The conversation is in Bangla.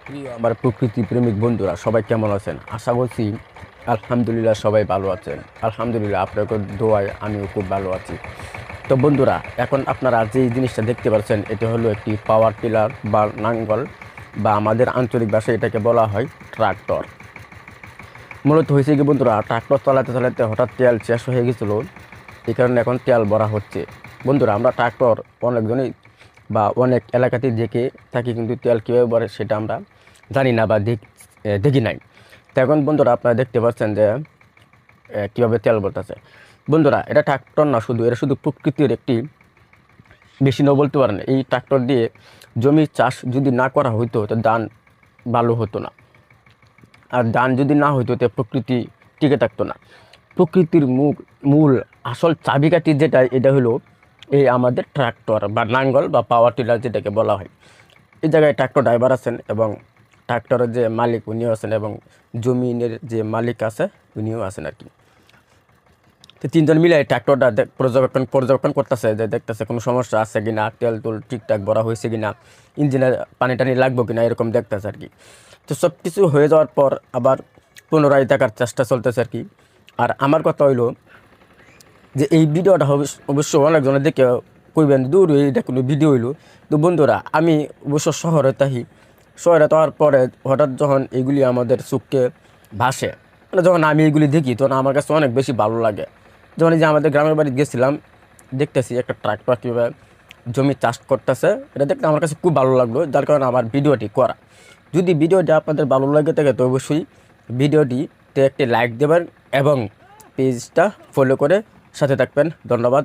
প্রিয় আমার প্রকৃতি প্রেমিক বন্ধুরা সবাই কেমন আছেন? আশা করছি আলহামদুলিল্লাহ সবাই ভালো আছেন। আলহামদুলিল্লাহ আপনাদের দোয়ায় আমিও খুব ভালো আছি। তো বন্ধুরা, এখন আপনারা যে জিনিসটা দেখতে পাচ্ছেন এটা হলো একটি পাওয়ার টিলার বা নাঙ্গল, বা আমাদের আঞ্চলিক ভাষায় এটাকে বলা হয় ট্রাক্টর। মূলত হয়েছে কি বন্ধুরা, ট্রাক্টর চালাতে চালাতে হঠাৎ তেল শেষ হয়ে গেছিলো, এই কারণে এখন তেল ভরা হচ্ছে। বন্ধুরা, আমরা ট্রাক্টর অনেকজনই বা অনেক এলাকাতেই দেখে থাকি, কিন্তু তেল কীভাবে ভরে সেটা আমরা জানি না বা দেখি নাই। তো এখন বন্ধুরা আপনারা দেখতে পাচ্ছেন যে কীভাবে তেল ভরতেছে। বন্ধুরা, এটা ট্রাক্টর না, এটা শুধু প্রকৃতির একটি মেশিনও বলতে পারেন। এই ট্রাক্টর দিয়ে জমি চাষ যদি না করা হইতো তো ধান ভালো হতো না, আর ধান যদি না হইতো তো প্রকৃতি টিকে থাকতো না। প্রকৃতির মূল আসল চাবিকাঠি যেটা, এটা হলো এই আমাদের ট্রাক্টর বা নাঙ্গল বা পাওয়ার টিলার যেটাকে বলা হয়। এই জায়গায় ট্রাক্টর ড্রাইভার আছেন এবং ট্রাক্টরের যে মালিক উনিও আছেন, এবং জমিনের যে মালিক আছে উনিও আছেন আর কি। তো তিনজন মিলে এই ট্রাক্টরটা পর্যবেক্ষণ করতেছে, যে দেখতেছে কোনো সমস্যা আছে কিনা, তেল তুল ঠিকঠাক ভরা হয়েছে কিনা, ইঞ্জিনের পানি টানি লাগবো কিনা, এরকম দেখতেছে আর কি। তো সব কিছু হয়ে যাওয়ার পর আবার পুনরায় দেখার চেষ্টা চলতেছে আর কি। আর আমার কথা হইলো যে এই ভিডিওটা অবশ্য অনেকজনের দেখে কইবেন দূর এইটা কোনো ভিডিও হইলো। তো বন্ধুরা, আমি অবশ্য শহরে থাকি। শহরে থাকার পরে হঠাৎ যখন এগুলি আমাদের চোখকে ভাসে, মানে যখন আমি এগুলি দেখি তখন আমার কাছে অনেক বেশি ভালো লাগে। যখন এই যে আমাদের গ্রামের বাড়ি গেছিলাম, দেখতেছি একটা ট্রাক্টর কীভাবে জমি চাষ করতেছে, এটা দেখতে আমার কাছে খুব ভালো লাগলো, যার কারণে আমার ভিডিওটি করা। যদি ভিডিওটি আপনাদের ভালো লাগে থাকে তো অবশ্যই ভিডিওটিতে একটি লাইক দেবেন এবং পেজটা ফলো করে সাথে থাকবেন। ধন্যবাদ।